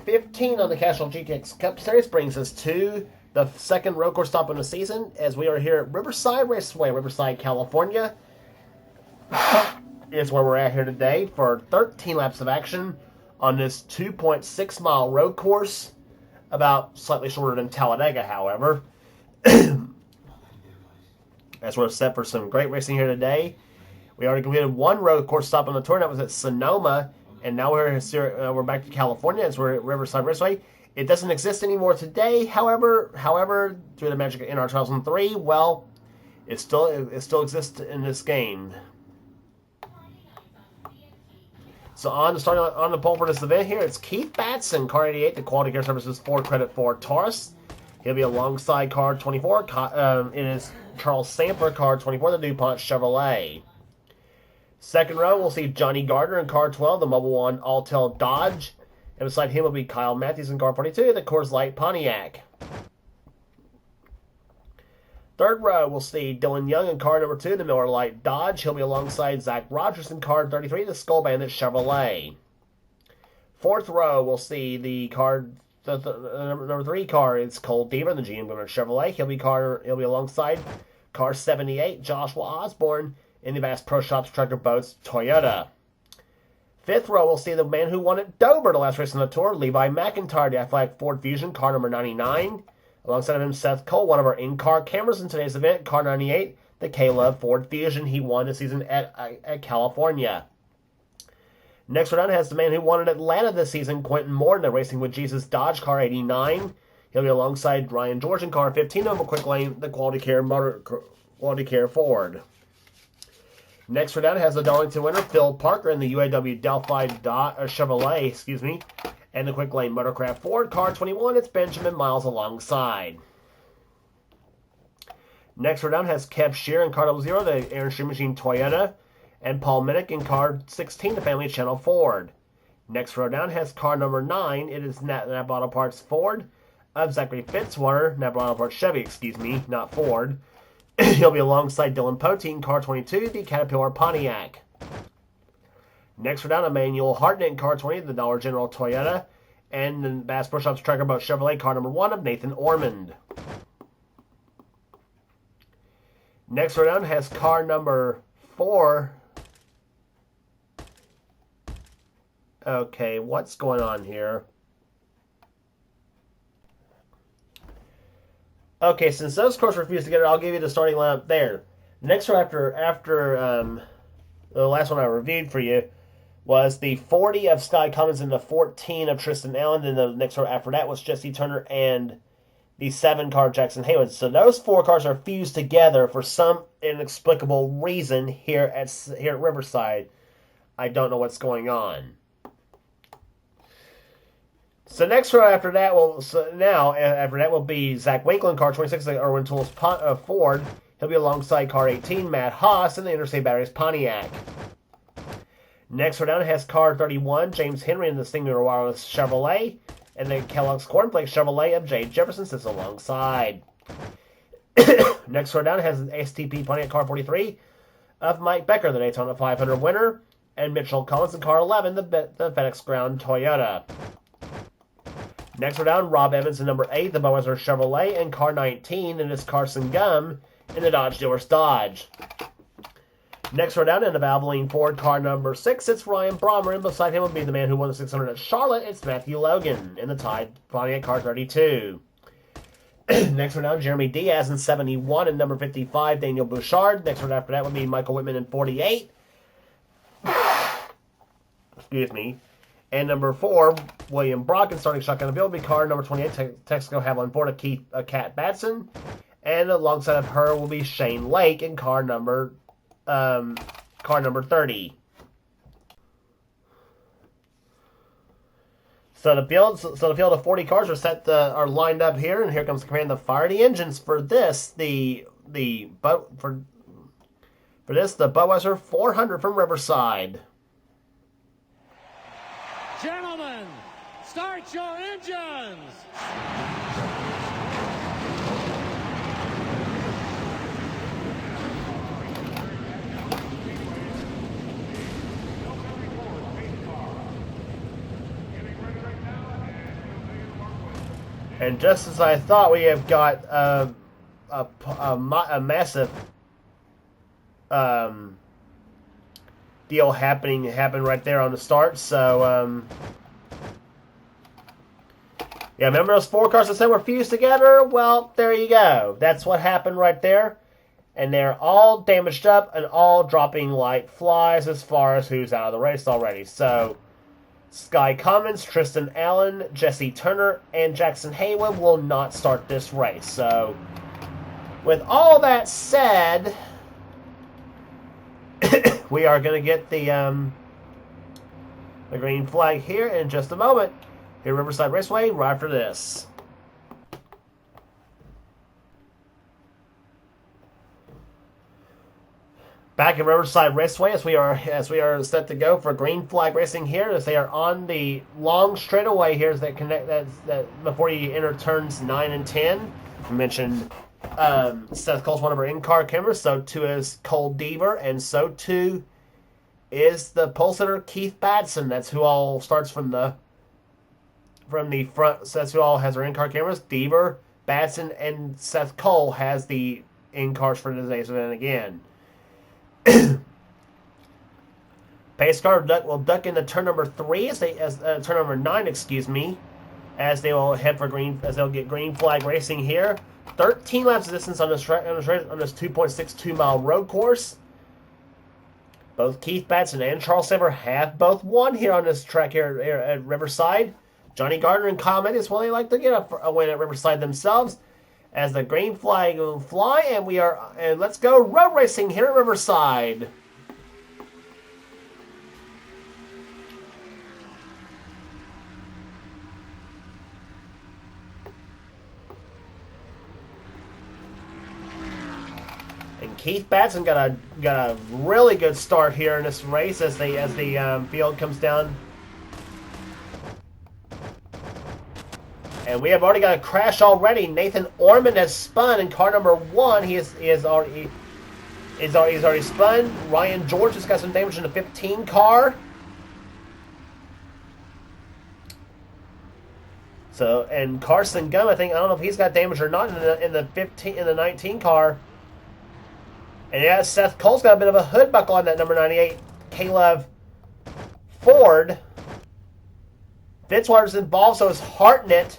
15 on the Castrol GTX Cup Series brings us to the second road course stop in the season, as we are here at Riverside Raceway, Riverside, California. Is where we're at here today for 13 laps of action on this 2.6 mile road course, about slightly shorter than Talladega, however. As we're set for some great racing here today. We already completed one road course stop on the tour, and that was at Sonoma, and now we're back to California as we're at Riverside Raceway. It doesn't exist anymore today, however, through the magic of NR 2003, well, it still exists in this game. So on the pole for this event here, it's Keith Batson, car 88, the Quality Care Services Ford Credit Ford Taurus. He'll be alongside car 24. It is Charles Sampler, car 24, the DuPont Chevrolet. Second row, we'll see Johnny Gardner in car 12, the Mobile One Altel Dodge. And beside him will be Kyle Matthews in car 42, the Coors Light Pontiac. Third row, we'll see Dylan Young in car number 2, the Miller Lite Dodge. He'll be alongside Zach Rogers in car 33, the Skull Bandit Chevrolet. Fourth row, we'll see the number 3 car is Cole Deaver, the GM Gunner Chevrolet. He'll be alongside car 78, Joshua Osborne in the Bass Pro Shops Tractor Boats Toyota. Fifth row, we'll see the man who won at Dover the last race on the tour, Levi McIntyre, the Athletic Ford Fusion, car number 99. Alongside of him, Seth Cole, one of our in-car cameras in today's event, car 98, the K-Love Ford Fusion. He won this season at California. Next round has the man who won at Atlanta this season, Quentin Morton, the Racing with Jesus Dodge, car 89. He'll be alongside Ryan George in car 15 of a quick lane, the Quality Care Ford. Next round has the Darlington winner, Phil Parker, in the UAW Delphi Chevrolet, and the quick lane Motorcraft Ford, car 21, it's Benjamin Miles alongside. Next round has Kev Shear in car 00, the Aaron Shear Machine Toyota, and Paul Minnick in car 16, the Family Channel Ford. Next row down has car number 9, it is Napa Auto Parts Ford of Zachary Fitzwater, Napa Auto Parts Chevy, not Ford. He'll be alongside Dylan Poteen, car 22, the Caterpillar Pontiac. Next, we're down Emmanuel Hartnett in car 20, the Dollar General Toyota, and the Bass Pro Shops Tracker Boat Chevrolet, car number 1 of Nathan Ormond. Next, we're down has car number 4. Okay, what's going on here? Okay, since those cars refused to get it, I'll give you the starting lineup there. Next one after the last one I reviewed for you was the 40 of Sky Cummins and the 14 of Tristan Allen. Then the next one after that was Jesse Turner and the 7 car Jackson Hayward. So those 4 cars are fused together for some inexplicable reason here at Riverside. I don't know what's going on. So next row after that will be Zach Winkle in car 26, the Irwin Tools Ford. He'll be alongside car 18, Matt Haas, in the Interstate Batteries Pontiac. Next row down has car 31, James Henry in the Singular Wireless Chevrolet, and the Kellogg's Cornflakes Chevrolet of Jay Jefferson sits alongside. Next row down has an STP Pontiac car 43 of Mike Becker, the Daytona 500 winner, and Mitchell Collins in car 11, the FedEx Ground Toyota. Next we're down Rob Evans in number 8, the Budweiser Chevrolet, and car 19, and it's Carson Gum in the Dodge Dealers Dodge. Next we're down in the Valvoline Ford, car number 6, it's Ryan Brommer, and beside him will be the man who won the 600 at Charlotte, it's Matthew Logan in the Tide Pontiac car 32. Next we're down Jeremy Diaz in 71, and number 55, Daniel Bouchard. Next one after that would be Michael Whitman in 48. Excuse me. And number 4, William Brock, starting shotgun of will be car number 28, Texaco Haviland Ford of Kat Batson. And alongside of her will be Shane Lake in car number 30. So the field of 40 cars are lined up here, and here comes the command to fire the engines for this the Budweiser 400 from Riverside. Gentlemen, start your engines! And just as I thought, we have got a massive deal happened right there on the start. So yeah, remember those 4 cars that said were fused together? Well, there you go. That's what happened right there. And they're all damaged up and all dropping like flies as far as who's out of the race already. So Sky Commons, Tristan Allen, Jesse Turner, and Jackson Haywood will not start this race. So with all that said, we are going to get the green flag here in just a moment. Here at Riverside Raceway, right after this. Back at Riverside Raceway, as we are set to go for green flag racing here, as they are on the long straightaway here, as they connect that before you enter turns 9 and 10. I mentioned Seth Cole's one of our in-car cameras, so too is Cole Deaver, and so too is the pole sitter Keith Batson. That's who all starts from the front. So that's who all has our in-car cameras. Deaver, Batson, and Seth Cole has the in-cars for today's event again. Pace car will duck into turn number 3 turn number 9, excuse me, as they will head for green, as they'll get green flag racing here. 13 laps of distance on this 2.62 mile road course. Both Keith Batson and Charles Saver have both won here on this track here at Riverside. Johnny Gardner and Kyle Mendes, well, they like to get a win at Riverside themselves. As the green flag will fly, and let's go road racing here at Riverside. And Keith Batson got a really good start here in this race as the field comes down. And we have already got a crash already. Nathan Ormond has spun in car number 1. He's already spun. Ryan George has got some damage in the 15 car. So, and Carson Gum, I don't know if he's got damage or not in the 19 car. And yeah, Seth Cole's got a bit of a hood buckle on that number 98 Caleb Ford. Fitzwater's involved, so is Hartnett.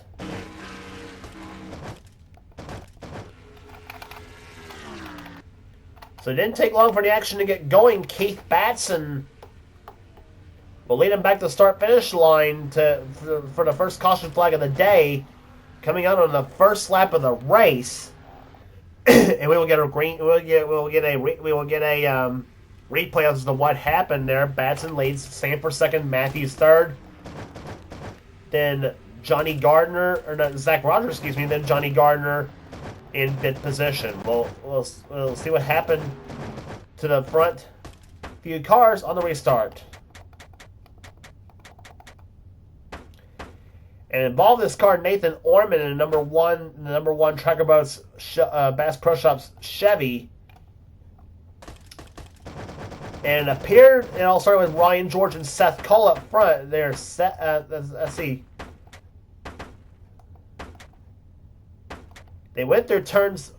So it didn't take long for the action to get going. Keith Batson will lead him back to the start-finish line for the first caution flag of the day, coming out on the first lap of the race. And we will get a replay as to what happened there. Batson leads, Sanford second, Matthews third. Then Zach Rogers, then Johnny Gardner in fifth position. We'll see what happened to the front few cars on the restart. And involved in this car, Nathan Ormond in the number one Tracker Boats Bass Pro Shops Chevy. And it all started with Ryan George and Seth Cole up front. Let's see. They went through turns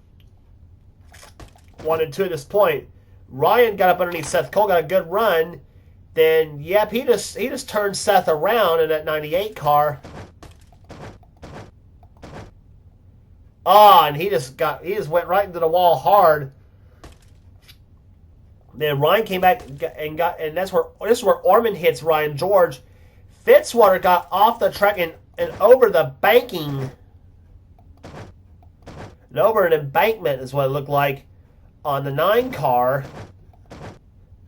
1 and 2 at this point. Ryan got up underneath Seth Cole, got a good run. Then, yep, he just turned Seth around in that 98 car. And he just went right into the wall hard. Then Ryan came back and this is where Ormond hits Ryan George. Fitzwater got off the track and over the banking. And over an embankment is what it looked like on the 9 car.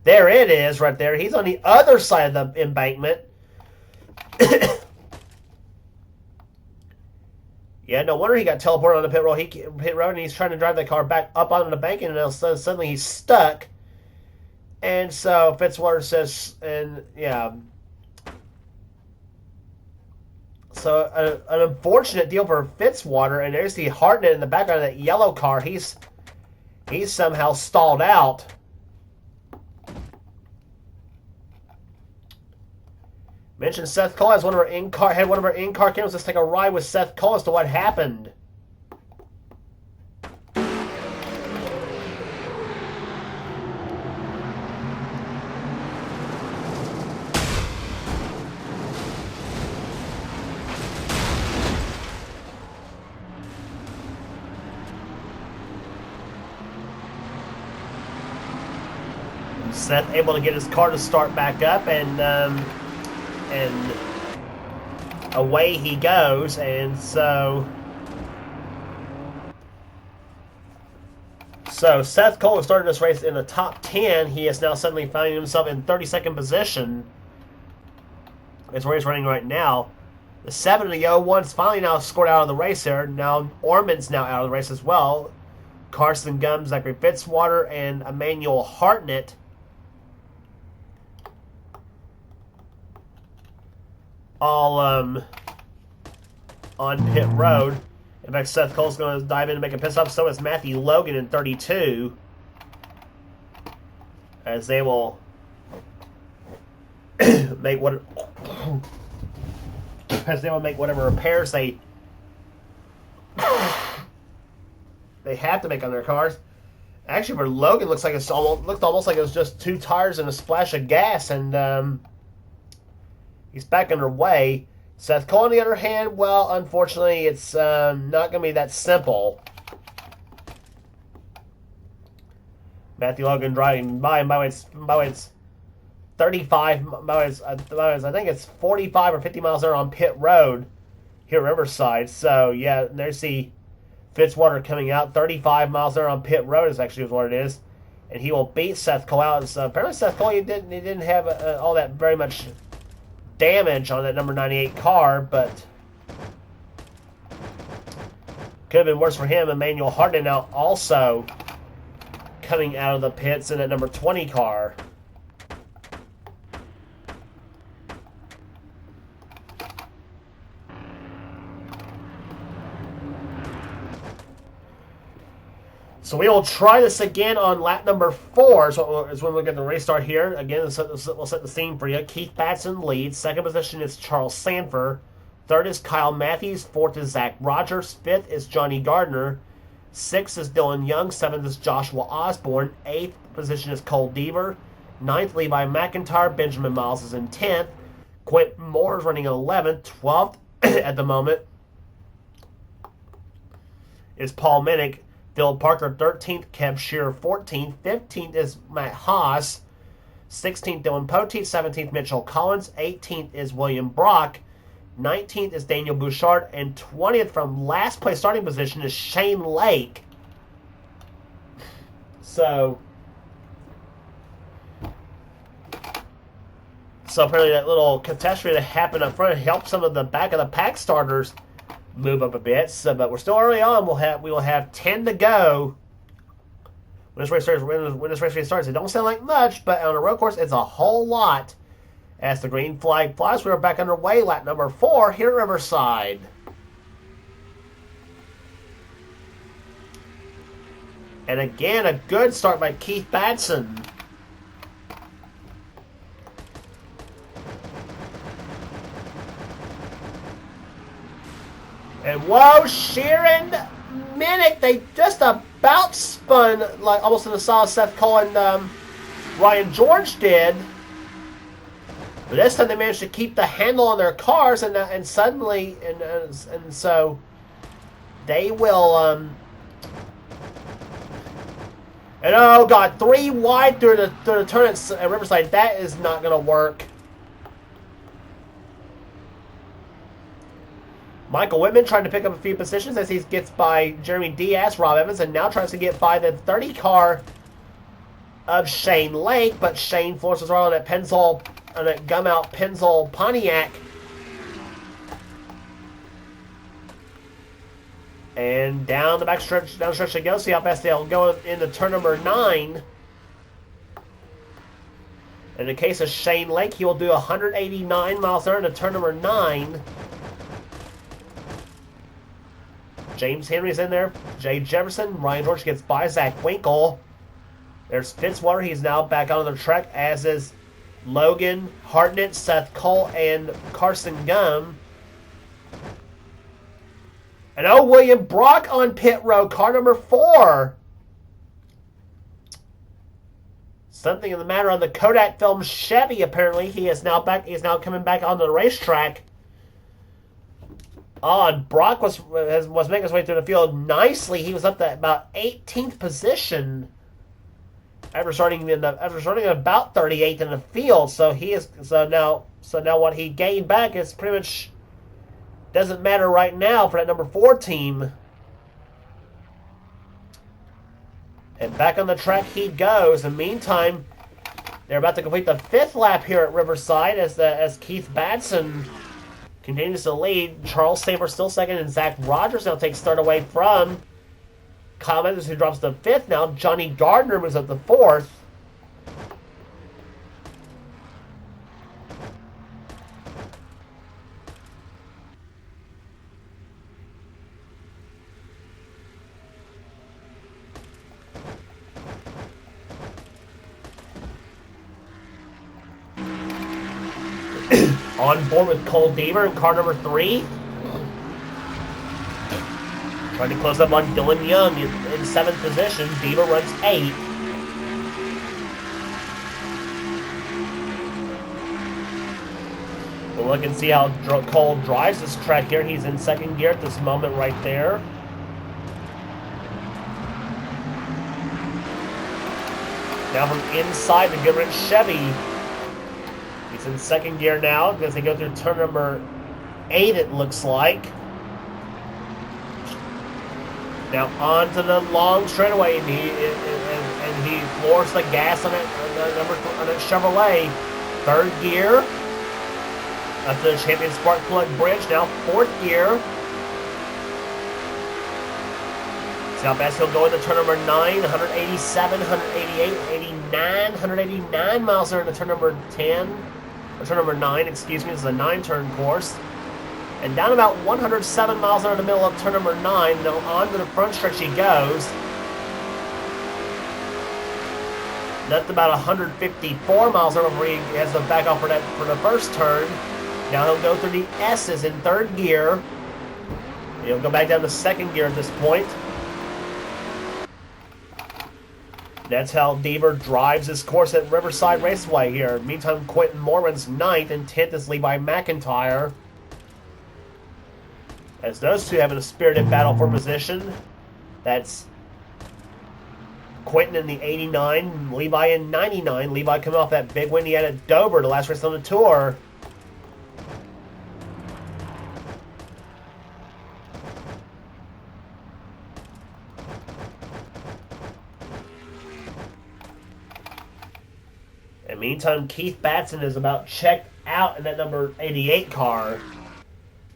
There it is right there. He's on the other side of the embankment. Yeah, no wonder he got teleported on the pit road, and he's trying to drive the car back up onto the bank, and then suddenly he's stuck. And so Fitzwater says, and yeah. So an unfortunate deal for Fitzwater, and there's the Hartnett in the background of that yellow car. He's somehow stalled out. Mentioned Seth Cole as one of our in-car cameras. Let's take a ride with Seth Cole as to what happened. Seth able to get his car to start back up, and away he goes. And so Seth Cole started this race in the top 10. He is now suddenly finding himself in 32nd position. That's where he's running right now. The 7 and the 01's finally now scored out of the race here. Now Orman's now out of the race as well. Carson Gumbs, Zachary Fitzwater, and Emmanuel Hartnett all on pit road. In fact, Seth Cole's going to dive in and make a pit stop. So is Matthew Logan in 32, as they will make whatever repairs they have to make on their cars. Actually, for Logan, looked almost like it was just 2 tires and a splash of gas, and he's back underway. Seth Cole, on the other hand, well, unfortunately, it's not going to be that simple. Matthew Logan driving by, and by the way, it's 35. I think it's 45 or 50 miles an hour on pit road here at Riverside. So yeah, there's the Fitzwater coming out. 35 miles an hour on pit road is actually what it is, and he will beat Seth Cole out. So apparently, Seth Cole he didn't have all that very much damage on that number 98 car, but could have been worse for him. Emmanuel Harden now also coming out of the pits in that number 20 car. So we will try this again on lap number 4. So is when we'll get the restart here. Again, we'll set the scene for you. Keith Batson leads. Second position is Charles Sanford. Third is Kyle Matthews. Fourth is Zach Rogers. Fifth is Johnny Gardner. Sixth is Dylan Young. Seventh is Joshua Osborne. Eighth position is Cole Deaver. Ninth, Levi McIntyre. Benjamin Miles is in 10th. Quentin Moore is running 11th. 12th at the moment is Paul Minnick. Phil Parker 13th, Kev Shearer 14th, 15th is Matt Haas, 16th Dylan Poteet, 17th Mitchell Collins, 18th is William Brock, 19th is Daniel Bouchard, and 20th from last place starting position is Shane Lake. So apparently that little catastrophe that happened up front helped some of the back of the pack starters move up a bit. So, but we're still early on. We will have 10 to go when this race starts. When this race restarts, it don't sound like much, but on a road course, it's a whole lot. As the green flag flies, we are back underway. Lap number 4 here at Riverside. And again, a good start by Keith Batson. And whoa, Sheeran, Minnick, they just about spun like almost in the style Seth Cole and Ryan George did. But this time they managed to keep the handle on their cars, and suddenly and so they will and oh god, 3 wide through the turn at Riverside. That is not going to work. Michael Whitman trying to pick up a few positions as he gets by Jeremy Diaz, Rob Evans, and now tries to get by the 30 car of Shane Lake, but Shane forces on that gum-out Pennzoil Pontiac. And down the stretch they go. See how fast they'll go into turn number 9. In the case of Shane Lake, he will do 189 miles an hour into turn number 9. James Henry's in there. Jay Jefferson. Ryan George gets by Zach Winkle. There's Fitzwater. He's now back on the track, as is Logan, Hartnett, Seth Cole, and Carson Gum. And William Brock on pit road, car number 4. Something in the matter on the Kodak film Chevy, apparently. He is now coming back on the racetrack. And Brock was making his way through the field nicely. He was up to about 18th position after starting at about 38th in the field. So now what he gained back is pretty much doesn't matter right now for that number 4 team. And back on the track he goes. In the meantime, they're about to complete the 5th lap here at Riverside as Keith Batson continues to lead. Charles Saber still second, and Zach Rogers now takes third away from Kyle Mendes, who drops to 5th now. Johnny Gardner moves up to 4th. On board with Cole Deaver in car number 3. Trying to close up on Dylan Young in 7th position. Deaver runs 8th. We'll look and see how Cole drives this track here. He's in 2nd gear at this moment right there. Now from inside the Goodrich Chevy. He's in 2nd gear now as they go through turn number 8, it looks like. Now onto the long straightaway, and he floors the gas on it Chevrolet. 3rd gear up to the Champion Spark Plug Bridge. Now 4th gear. See how fast he'll go into turn number 9, 187, 188, 89, 189 miles an hour into turn number 10. Or turn number 9, excuse me, this is a 9-turn course. And down about 107 miles an hour in the middle of turn number 9. Now on to the front stretch he goes. That's about 154 miles an hour before he has to back off for the first turn. Now he'll go through the S's in 3rd gear. He'll go back down to 2nd gear at this point. That's how Deaver drives his course at Riverside Raceway here. Meantime, Quentin Moore runs 9th, and 10th is Levi McIntyre. As those two have a spirited battle for position. That's Quentin in the 89, Levi in 99. Levi coming off that big win he had at Dover, the last race on the tour. And meantime, Keith Batson is about checked out in that number 88 car.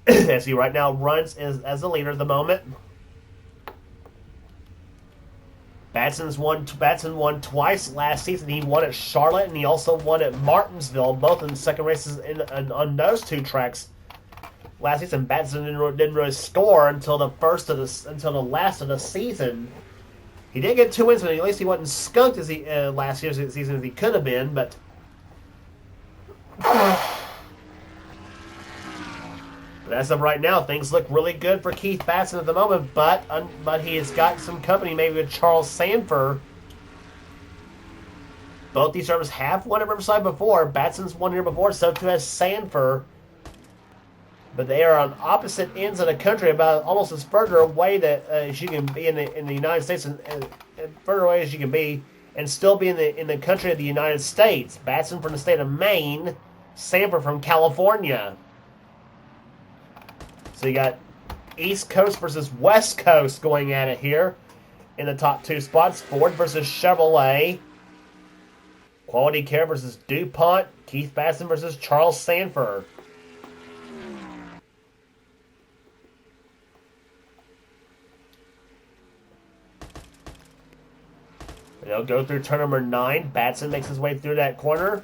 As he right now runs as the leader at the moment. Batson won twice last season. He won at Charlotte and he also won at Martinsville, both in second races on those 2 tracks. Last season, Batson didn't really score until the last of the season. He did get 2 wins, but at least he wasn't skunked as last year's season as he could have been. But as of right now, things look really good for Keith Batson at the moment. But he has got some company, maybe with Charles Sanford. Both these drivers have won at Riverside before. Batson's won here before, so too has Sanford. But they are on opposite ends of the country, about almost as further away as you can be in the United States, and further away as you can be, and still be in the country of the United States. Batson from the state of Maine, Sanford from California. So you got East Coast versus West Coast going at it here in the top 2 spots. Ford versus Chevrolet. Quality Care versus DuPont. Keith Batson versus Charles Sanford. They'll go through turn number 9. Batson makes his way through that corner.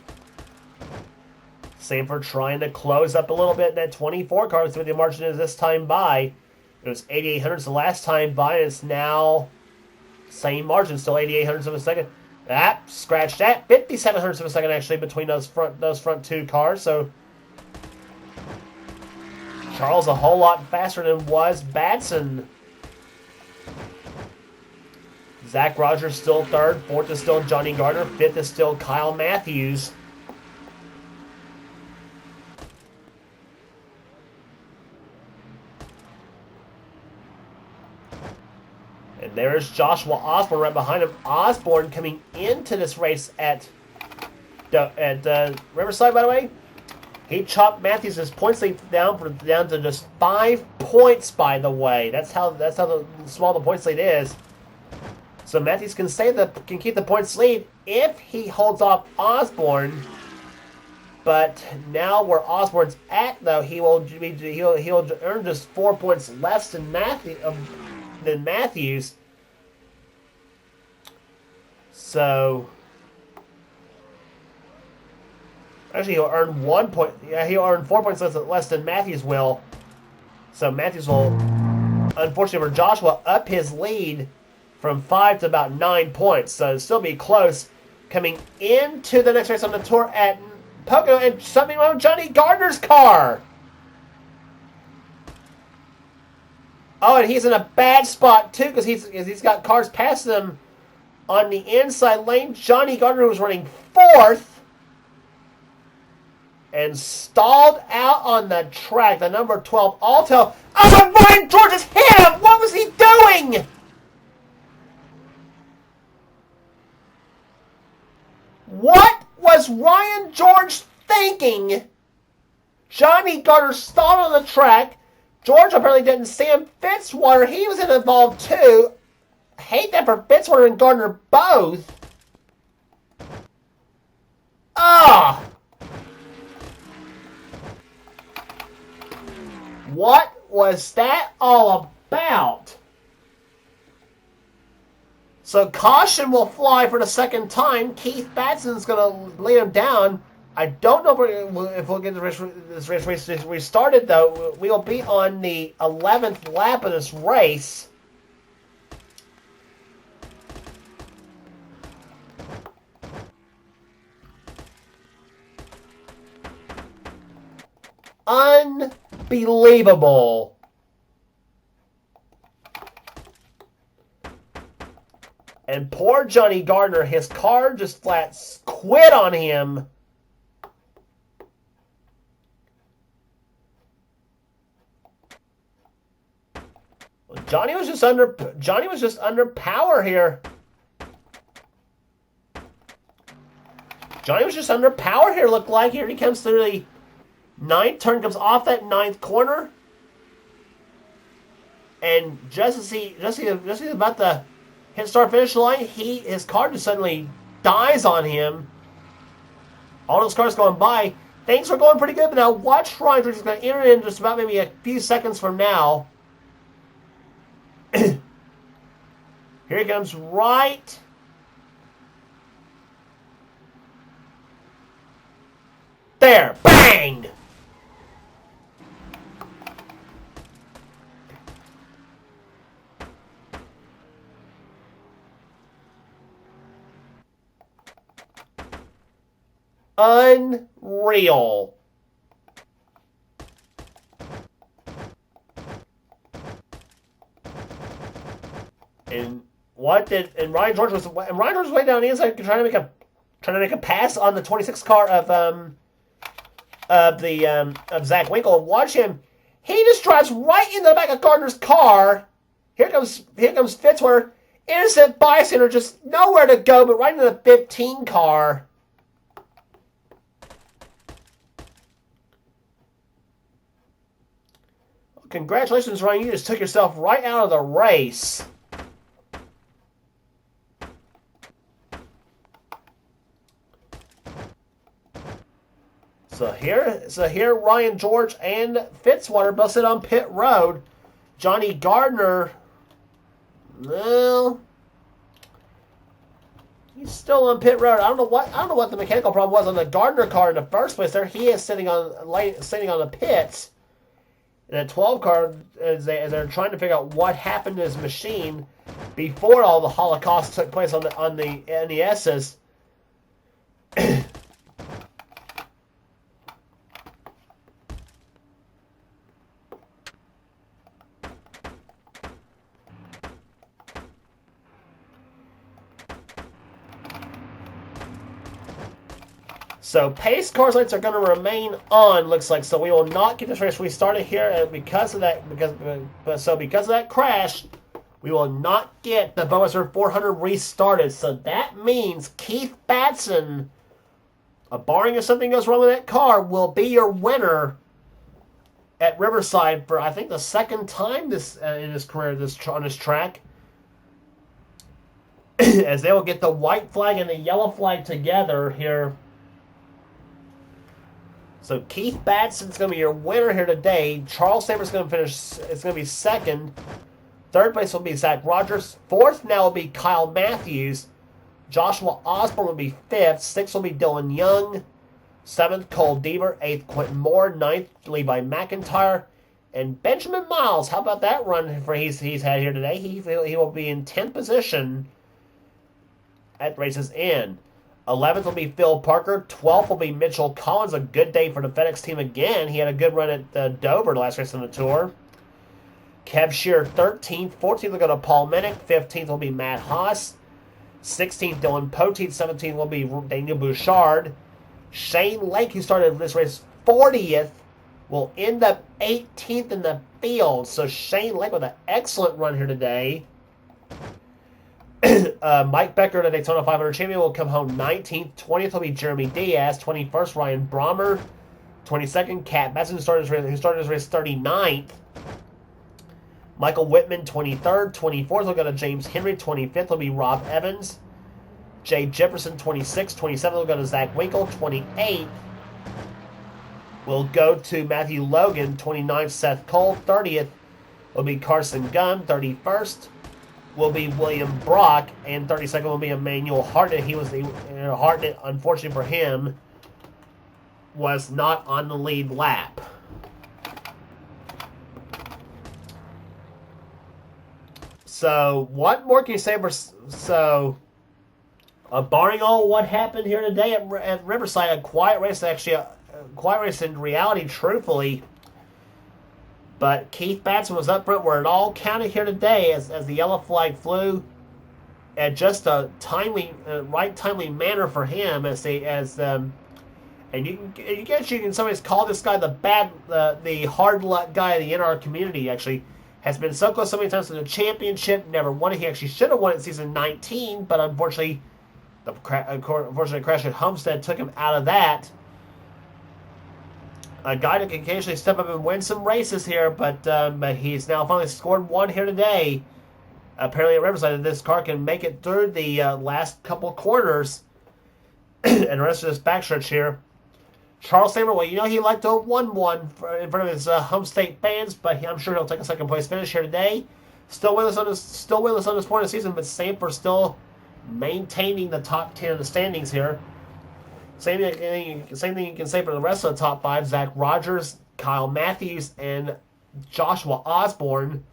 Sanford trying to close up a little bit in that 24 car. Through the margin is this time by. It was 8,800s the last time by, and it's now same margin, still 8,800s of a second. Scratch that. 57 hundredths of a second actually between those front two cars. So Charles a whole lot faster than was Batson. Zach Rogers still third. Fourth is still Johnny Gardner. Fifth is still Kyle Matthews. And there's Joshua Osborne right behind him. Osborne coming into this race at Riverside, by the way. He chopped Matthews' points lead down to just 5 points, by the way. That's how small the points lead is. So Matthews can keep the points lead if he holds off Osborne. But now where Osborne's at, though, he'll earn just 4 points less than Matthews. So actually, he'll earn 1 point. Yeah, he'll earn 4 points less than Matthews will. So Matthews will, unfortunately for Joshua, up his lead from 5 to about 9 points. So it'll still be close. Coming into the next race on the tour at Pocono, and something wrong with Johnny Gardner's car. Oh, and he's in a bad spot too because he's got cars passing him on the inside lane. Johnny Gardner was running 4th and stalled out on the track. The number 12 Alto. Oh, but Ryan George just hit him! What was he doing? What was Ryan George thinking? Johnny Gardner stalled on the track. George apparently didn't see him. Fitzwater, he was involved too. Hate that for Fitzwater and Gardner both. Ah! What was that all about? So caution will fly for the second time. Keith Batson's going to lay him down. I don't know if we'll get this race restarted, though. We will be on the 11th lap of this race. Unbelievable. And poor Johnny Gardner, his car just flat quit on him. Johnny was just under power here. Johnny was just under power here, looked like. Here he comes through the 9th turn, comes off that 9th corner. And just as he's about to hit start finish line, his car just suddenly dies on him. All those cars going by. Things are going pretty good, but now watch Ryan George is going to enter in just about maybe a few seconds from now. Here he comes right there. Bang! Unreal. And Ryan George was way down the inside trying to make a pass on the 26 car of Zach Winkle. Watch him. He just drives right into the back of Gardner's car. Here comes Fitzwater. Innocent bystander, just nowhere to go but right into the 15 car. Congratulations, Ryan. You just took yourself right out of the race. So here, Ryan George and Fitzwater both sit on pit road. Johnny Gardner, well, he's still on pit road. I don't know what the mechanical problem was on the Gardner car in the first place. There, he is sitting on the pits. And a 12 car, as they're trying to figure out what happened to his machine. before all the Holocaust took place on the NESs. So pace cars lights are going to remain on, looks like. So we will not get this race restarted here, and because of that crash, we will not get the Budweiser 400 restarted. So that means Keith Batson, barring if something goes wrong with that car, will be your winner at Riverside for, I think, the second time in his career on this track. As they will get the white flag and the yellow flag together here. So Keith Batson's going to be your winner here today. Charles Saber's going to finish. It's going to be second. Third place will be Zach Rogers. Fourth now will be Kyle Matthews. Joshua Osborne will be fifth. Sixth will be Dylan Young. Seventh, Cole Deaver. Eighth, Quentin Moore. Ninth, Levi McIntyre. And Benjamin Miles. How about that run he's had here today? He will be in 10th position at the race's end. 11th will be Phil Parker. 12th will be Mitchell Collins. A good day for the FedEx team again. He had a good run at Dover the last race on the tour. Kev Shearer 13th. 14th will go to Paul Minnick. 15th will be Matt Haas. 16th, Dylan Poteet. 17th will be Daniel Bouchard. Shane Lake, who started this race 40th, will end up 18th in the field. So Shane Lake with an excellent run here today. Mike Becker, the Daytona 500 champion, will come home 19th. 20th will be Jeremy Diaz. 21st, Ryan Brommer. 22nd, Cat Besson, who started his race 39th. Michael Whitman, 23rd. 24th will go to James Henry. 25th will be Rob Evans. Jay Jefferson, 26th. 27th will go to Zach Winkle. 28th will go to Matthew Logan. 29th, Seth Cole. 30th will be Carson Gunn. 31st will be William Brock, and 32nd will be Emmanuel Hartnett. Hartnett, unfortunately for him, was not on the lead lap. So, what more can you say? Barring all what happened here today at Riverside, a quiet race, actually, a quiet race in reality, truthfully. But Keith Batson was up front where it all counted here today as the yellow flag flew at just a timely manner for him and you can sometimes call this guy the hard luck guy of the NR community. Actually, has been so close so many times to the championship, never won it. He actually should have won it in season 19, but unfortunately, the crash at Homestead took him out of that. A guy that can occasionally step up and win some races here, but he's now finally scored one here today. Apparently at Riverside, this car can make it through the last couple corners and the rest of this backstretch here. Charles Saber, well, he liked to have won one in front of his home state fans, but I'm sure he'll take a second place finish here today. Still winless on this point of the season, but Sanford still maintaining the top 10 of the standings here. Same thing you can say for the rest of the top five: Zach Rogers, Kyle Matthews, and Joshua Osborne.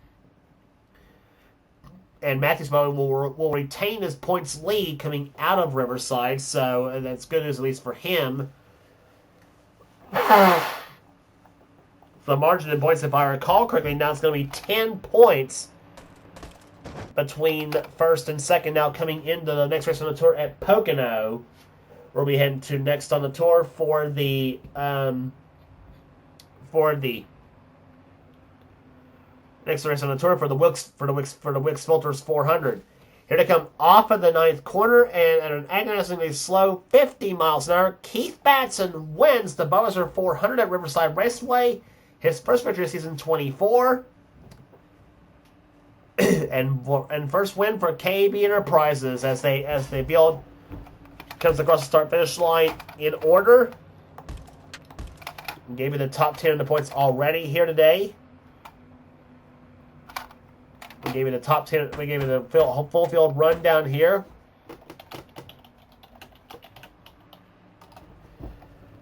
And Matthews will retain his points lead coming out of Riverside, so that's good news at least for him. The margin in points, if I recall correctly, now it's going to be 10 points between first and second now coming into the next race on the tour at Pocono. We'll be heading to next on the tour for the next race on the tour for the Wilkes Filters 400. Here to come off of the ninth corner and at an agonizingly slow 50 miles an hour, Keith Batson wins the Budweiser 400 at Riverside Raceway. His first victory of season 24. and first win for KB Enterprises as the field comes across the start-finish line in order. Gave you the top 10 of the points already here today. We gave you the top 10. We gave you the full field rundown here.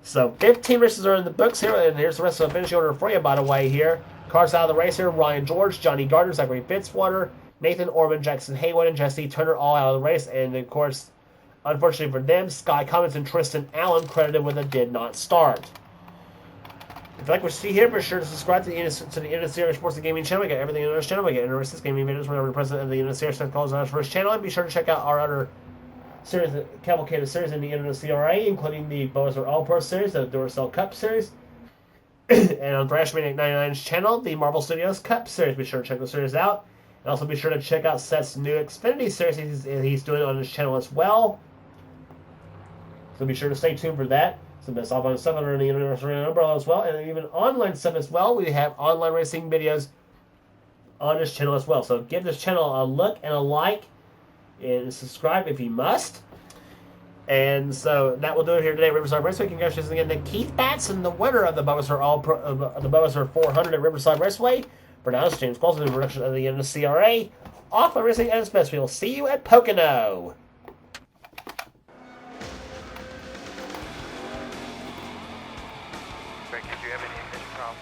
So 15 races are in the books here, and here's the rest of the finishing order for you, by the way, here. Cars out of the race here: Ryan George, Johnny Gardner, Zachary Fitzwater, Nathan Orban, Jackson Haywood, and Jesse Turner all out of the race. And, of course, unfortunately for them, Sky Cummins and Tristan Allen credited with a did not start. If you like what you see here, be sure to subscribe to the NNSCRA Sports and Gaming channel. We got everything on our channel. We get interesting gaming videos whenever the president of the NNSCRA calls on our first channel. And be sure to check out our other series, cavalcade series in the NNSCRA, including the Budweiser All-Pro Series, the Duracell Cup Series, and on Thrashman 899's channel, the Marvel Studios Cup Series. Be sure to check those series out. And also be sure to check out Seth's new Xfinity series he's doing on his channel as well. So be sure to stay tuned for that. Some best offline stuff under the NNSCRA umbrella as well, and even online stuff as well. We have online racing videos on this channel as well. So give this channel a look and a like, and subscribe if you must. And so that will do it here today at Riverside Raceway. Congratulations again to Keith Batson, the winner of the Budweiser 400 at Riverside Raceway. For now, it's James Paulson, the production of the NNSCRA. Off by Racing at its best. We will see you at Pocono. Greg, did you have any ignition problems?